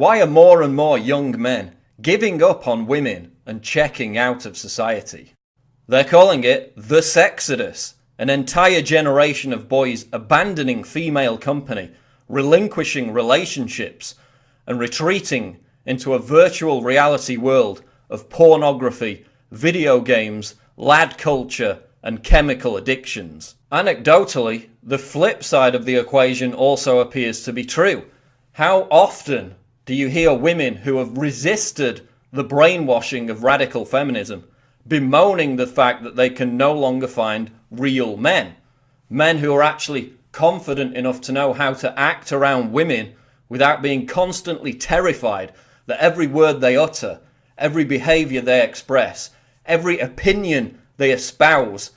Why are more and more young men giving up on women and checking out of society? They're calling it the Sexodus, an entire generation of boys abandoning female company, relinquishing relationships, and retreating into a virtual reality world of pornography, video games, lad culture, and chemical addictions. Anecdotally, the flip side of the equation also appears to be true. How often do you hear women who have resisted the brainwashing of radical feminism bemoaning the fact that they can no longer find real men? Men who are actually confident enough to know how to act around women without being constantly terrified that every word they utter, every behaviour they express, every opinion they espouse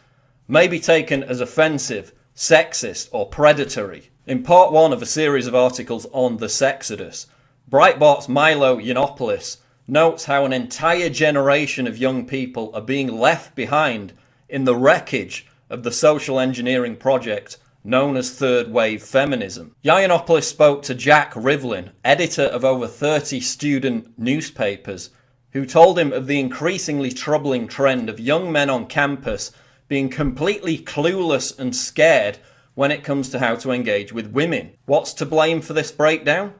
may be taken as offensive, sexist or predatory. In part 1 of a series of articles on the Sexodus, Breitbart's Milo Yiannopoulos notes how an entire generation of young people are being left behind in the wreckage of the social engineering project known as third wave feminism. Yiannopoulos spoke to Jack Rivlin, editor of over 30 student newspapers, who told him of the increasingly troubling trend of young men on campus being completely clueless and scared when it comes to how to engage with women. What's to blame for this breakdown?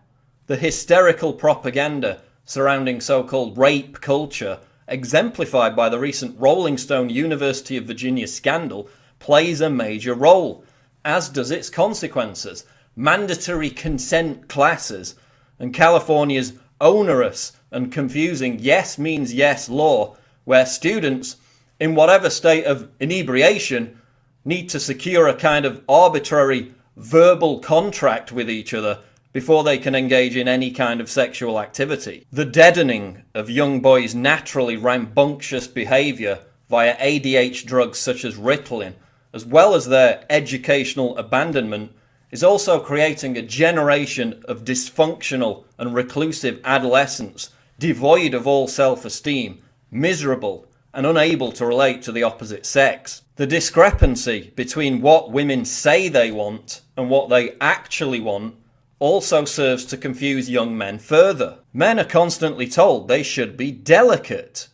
The hysterical propaganda surrounding so-called rape culture, exemplified by the recent Rolling Stone University of Virginia scandal, plays a major role, as does its consequences. Mandatory consent classes and California's onerous and confusing yes means yes law, where students, in whatever state of inebriation, need to secure a kind of arbitrary verbal contract with each other before they can engage in any kind of sexual activity. The deadening of young boys' naturally rambunctious behaviour via ADH drugs such as Ritalin, as well as their educational abandonment, is also creating a generation of dysfunctional and reclusive adolescents, devoid of all self-esteem, miserable, and unable to relate to the opposite sex. The discrepancy between what women say they want and what they actually want also serves to confuse young men further. Men are constantly told they should be delicate,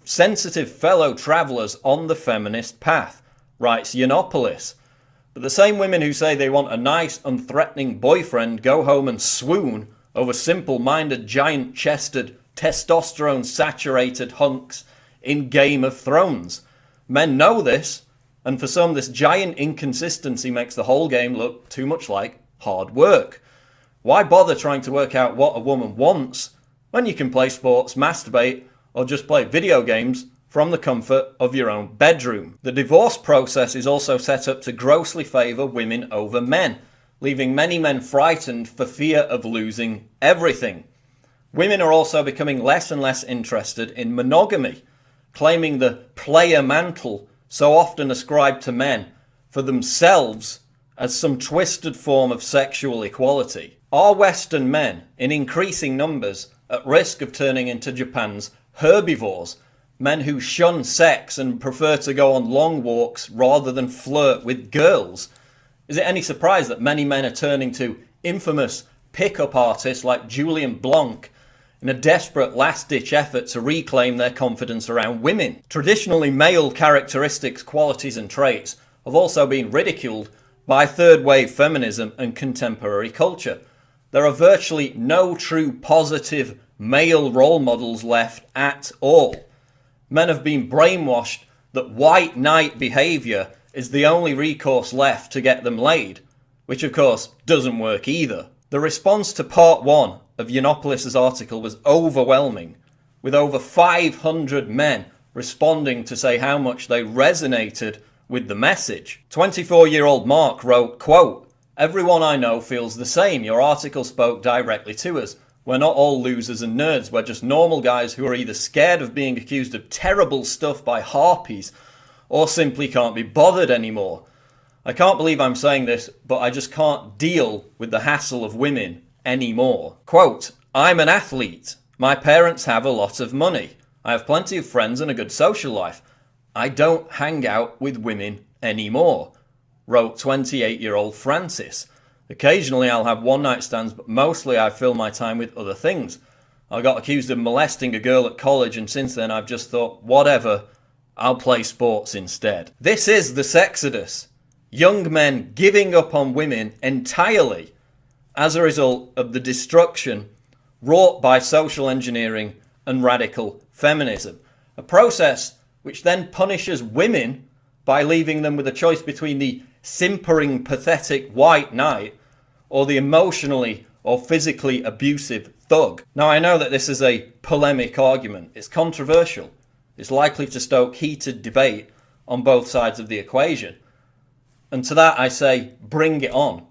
sensitive fellow travellers on the feminist path, writes Yiannopoulos. But the same women who say they want a nice, unthreatening boyfriend go home and swoon over simple-minded, giant-chested, testosterone-saturated hunks in Game of Thrones. Men know this, and for some this giant inconsistency makes the whole game look too much like hard work. Why bother trying to work out what a woman wants when you can play sports, masturbate, or just play video games from the comfort of your own bedroom? The divorce process is also set up to grossly favour women over men, leaving many men frightened for fear of losing everything. Women are also becoming less and less interested in monogamy, claiming the player mantle so often ascribed to men for themselves as some twisted form of sexual equality. Are Western men, in increasing numbers, at risk of turning into Japan's herbivores, men who shun sex and prefer to go on long walks rather than flirt with girls? Is it any surprise that many men are turning to infamous pick-up artists like Julian Blanc in a desperate last-ditch effort to reclaim their confidence around women? Traditionally male characteristics, qualities and traits have also been ridiculed by third-wave feminism and contemporary culture. There are virtually no true positive male role models left at all. Men have been brainwashed that white knight behaviour is the only recourse left to get them laid, which of course doesn't work either. The response to part 1 of Yiannopoulos' article was overwhelming, with over 500 men responding to say how much they resonated with the message. 24-year-old Mark wrote, quote, "Everyone I know feels the same. Your article spoke directly to us. We're not all losers and nerds. We're just normal guys who are either scared of being accused of terrible stuff by harpies or simply can't be bothered anymore. I can't believe I'm saying this, but I just can't deal with the hassle of women anymore." Quote, "I'm an athlete. My parents have a lot of money. I have plenty of friends and a good social life. I don't hang out with women anymore," wrote 28-year-old Francis. Occasionally I'll have one-night stands, but mostly I fill my time with other things. I got accused of molesting a girl at college, and since then I've just thought, whatever, I'll play sports instead. This is the sexodus. Young men giving up on women entirely as a result of the destruction wrought by social engineering and radical feminism. A process which then punishes women by leaving them with a choice between the simpering, pathetic white knight or the emotionally or physically abusive thug. Now, I know that this is a polemic argument. It's controversial. It's likely to stoke heated debate on both sides of the equation. And to that I say, bring it on.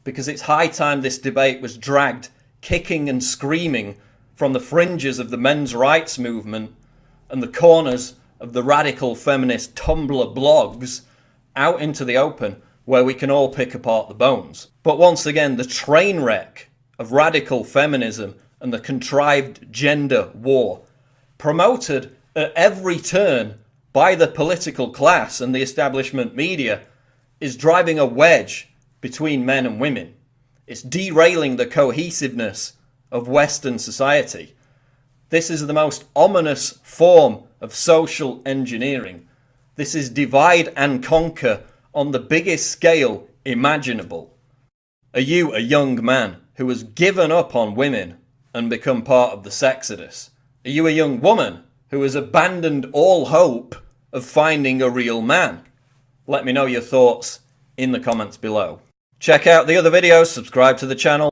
Because it's high time this debate was dragged kicking and screaming from the fringes of the men's rights movement and the corners of the radical feminist Tumblr blogs out into the open, where we can all pick apart the bones. But once again, the train wreck of radical feminism and the contrived gender war, promoted at every turn by the political class and the establishment media, is driving a wedge between men and women. It's derailing the cohesiveness of Western society. This is the most ominous form of social engineering. This is divide and conquer on the biggest scale imaginable. Are you a young man who has given up on women and become part of the sexodus? Are you a young woman who has abandoned all hope of finding a real man? Let me know your thoughts in the comments below. Check out the other videos, subscribe to the channel.